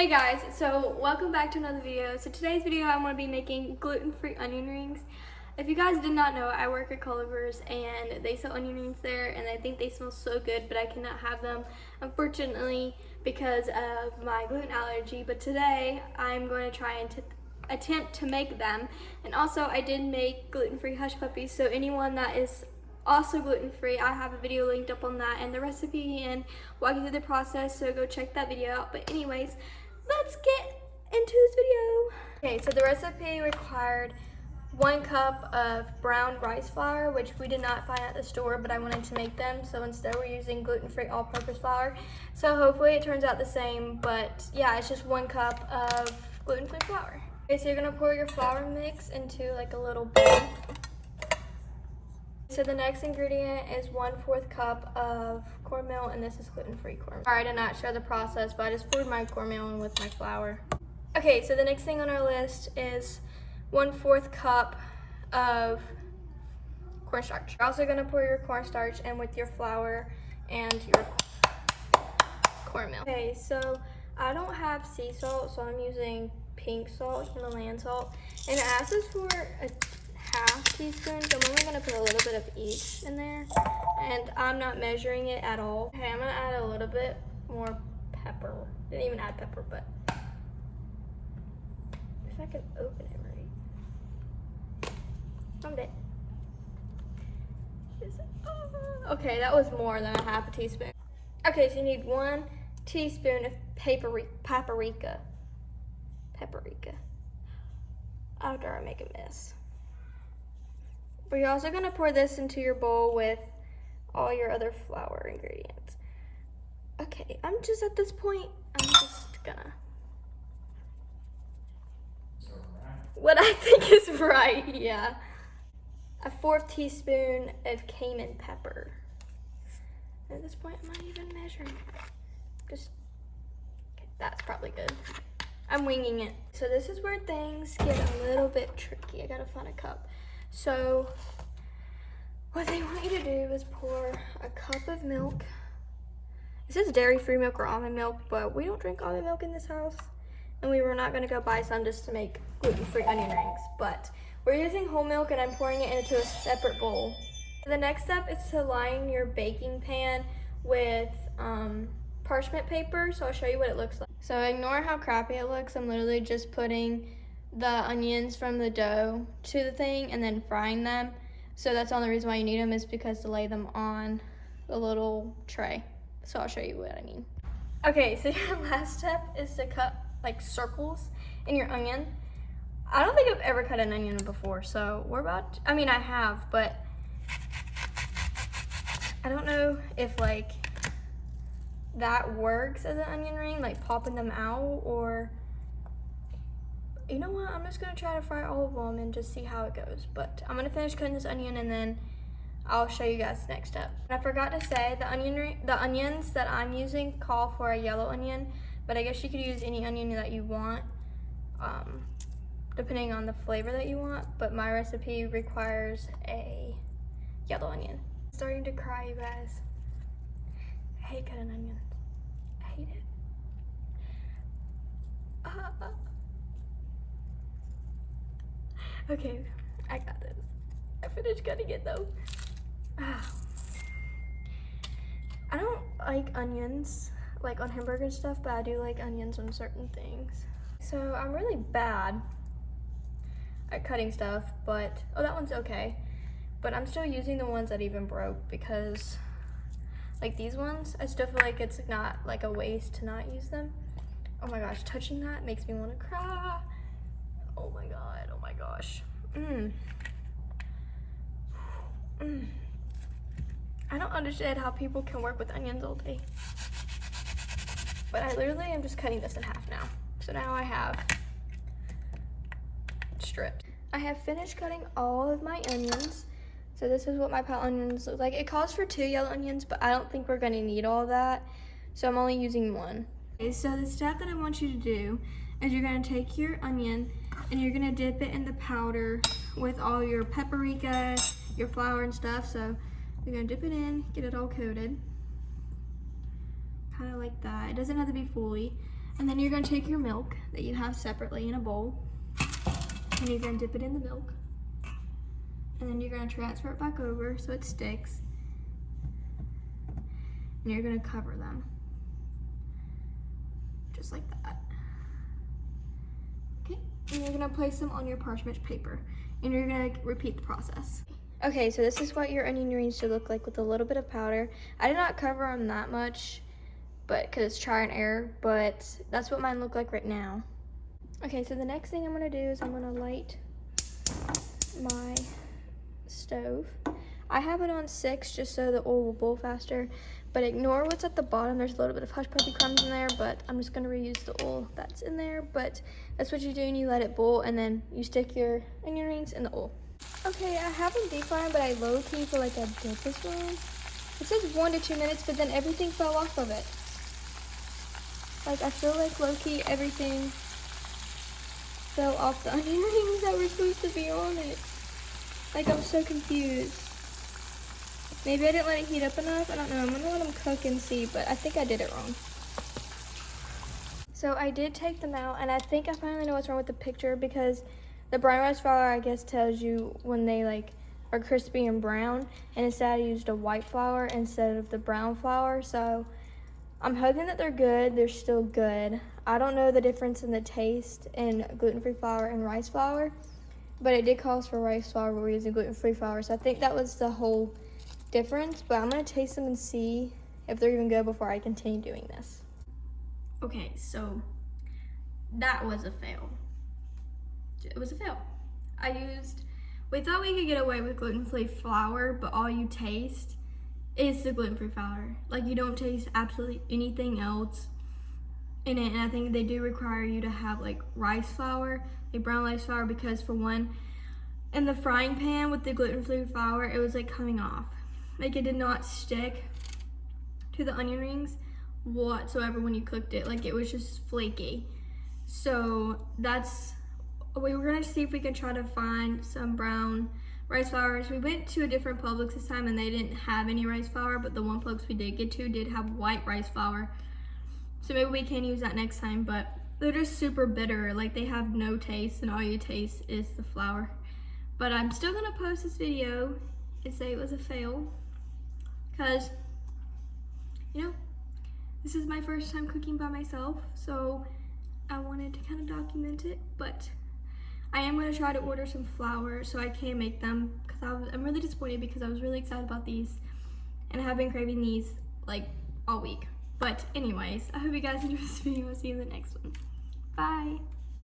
Hey guys, so welcome back to another video. So today's video I'm going to be making gluten-free onion rings. If you guys did not know, I work at Culver's and they sell onion rings there and I think they smell so good, but I cannot have them unfortunately because of my gluten allergy. But today I'm going to try and attempt to make them. And also I did make gluten-free hush puppies, so anyone that is also gluten-free, I have a video linked up on that and the recipe and walking through the process, so go check that video out. But anyways, let's get into this video. Okay, so the recipe required 1 cup of brown rice flour, which we did not find at the store, but I wanted to make them, so instead we're using gluten-free all-purpose flour. So hopefully it turns out the same, but yeah, it's just 1 cup of gluten-free flour. Okay, so you're gonna pour your flour mix into like a little bowl. So the next ingredient is 1/4 cup of cornmeal, and this is gluten-free cornmeal. Sorry, I did not show the process, but I just poured my cornmeal in with my flour. Okay, so the next thing on our list is 1/4 cup of cornstarch. You're also gonna pour your cornstarch in with your flour and your cornmeal. Okay, so I don't have sea salt, so I'm using pink salt, Himalayan salt, and it asks us for a half teaspoon, so I'm only gonna put a little bit of each in there, and I'm not measuring it at all. Okay, I'm gonna add a little bit more pepper. Didn't even add pepper, but if I can open it right. Found it. Okay, that was more than a half a teaspoon. Okay, so you need 1 teaspoon of paprika. After I make a mess. But you're also gonna pour this into your bowl with all your other flour ingredients. Okay, I'm just at this point, I'm just gonna. What I think is right, yeah. A 1/4 teaspoon of cayenne pepper. At this point, I'm not even measuring. Just, okay, that's probably good. I'm winging it. So this is where things get a little bit tricky. I gotta find a cup. So what they want you to do is pour a cup of milk. It says dairy-free milk or almond milk, but we don't drink almond milk in this house. And we were not gonna go buy some just to make gluten-free onion rings. But we're using whole milk and I'm pouring it into a separate bowl. The next step is to line your baking pan with parchment paper. So I'll show you what it looks like. So ignore how crappy it looks. I'm literally just putting the onions from the dough to the thing and then frying them. So that's the only reason why you need them, is because to lay them on the little tray. So I'll show you what I mean. Okay, so your last step is to cut like circles in your onion. I don't think I've ever cut an onion before, so we're about to, I mean I have, but I don't know if like that works as an onion ring, like popping them out, or you know what, I'm just gonna try to fry all of them and just see how it goes. But I'm gonna finish cutting this onion and then I'll show you guys the next step. And I forgot to say, the onions that I'm using call for a yellow onion, but I guess you could use any onion that you want, depending on the flavor that you want, but my recipe requires a yellow onion. I'm starting to cry, you guys. I hate cutting onions. I hate it. Okay, I got this. I finished cutting it though. I don't like onions like on hamburger and stuff, but I do like onions on certain things. So I'm really bad at cutting stuff, but oh, that one's okay. But I'm still using the ones that even broke, because like these ones, I still feel like it's not like a waste to not use them. Oh my gosh, touching that makes me want to cry. Oh my god, oh my gosh. I don't understand how people can work with onions all day. But I literally am just cutting this in half now. So now I have strips. I have finished cutting all of my onions. So this is what my pile onions look like. It calls for 2 yellow onions, but I don't think we're gonna need all that. So I'm only using 1. Okay, so the step that I want you to do is you're gonna take your onion and you're gonna dip it in the powder with all your paprika, your flour and stuff. So you're gonna dip it in, get it all coated. Kind of like that. It doesn't have to be fully. And then you're gonna take your milk that you have separately in a bowl, and you're gonna dip it in the milk. And then you're gonna transfer it back over so it sticks. And you're gonna cover them. Just like that. Okay, and you're gonna place them on your parchment paper. And you're gonna repeat the process. Okay, so this is what your onion rings should look like with a little bit of powder. I did not cover them that much, but because it's trial and error, but that's what mine look like right now. Okay, so the next thing I'm gonna do is I'm gonna light my stove. I have it on 6 just so the oil will boil faster, but ignore what's at the bottom. There's a little bit of hush puppy crumbs in there, but I'm just gonna reuse the oil that's in there. But that's what you do, and you let it boil, and then you stick your onion rings in the oil. Okay, I have them deep frying, but I low-key feel like I did this wrong. It says 1 to 2 minutes, but then everything fell off of it. Like, I feel like low-key everything fell off the onion rings that were supposed to be on it. Like, I'm so confused. Maybe I didn't let it heat up enough. I don't know. I'm gonna let them cook and see, but I think I did it wrong. So I did take them out, and I think I finally know what's wrong with the picture, because the brown rice flour, I guess, tells you when they like are crispy and brown, and instead I used a white flour instead of the brown flour. So I'm hoping that they're good. They're still good. I don't know the difference in the taste in gluten-free flour and rice flour, but it did call for rice flour, but we're using gluten-free flour. So I think that was the whole difference, but I'm gonna taste them and see if they're even good before I continue doing this. Okay, so that was a fail. It was a fail. We thought we could get away with gluten-free flour, but all you taste is the gluten-free flour. Like, you don't taste absolutely anything else in it, and I think they do require you to have like rice flour, like brown rice flour, because for one, in the frying pan with the gluten-free flour, it was like coming off. Like, it did not stick to the onion rings whatsoever when you cooked it. Like, it was just flaky. So we were gonna see if we could try to find some brown rice flours. We went to a different Publix this time and they didn't have any rice flour, but the one Publix we did get to did have white rice flour. So maybe we can use that next time, but they're just super bitter. Like, they have no taste and all you taste is the flour. But I'm still gonna post this video and say it was a fail, because, you know, this is my first time cooking by myself, so I wanted to kind of document it. But I am going to try to order some flour so I can make them, because I'm really disappointed, because I was really excited about these and I have been craving these like all week. But anyways, I hope you guys enjoyed this video. I'll see you in the next one. Bye.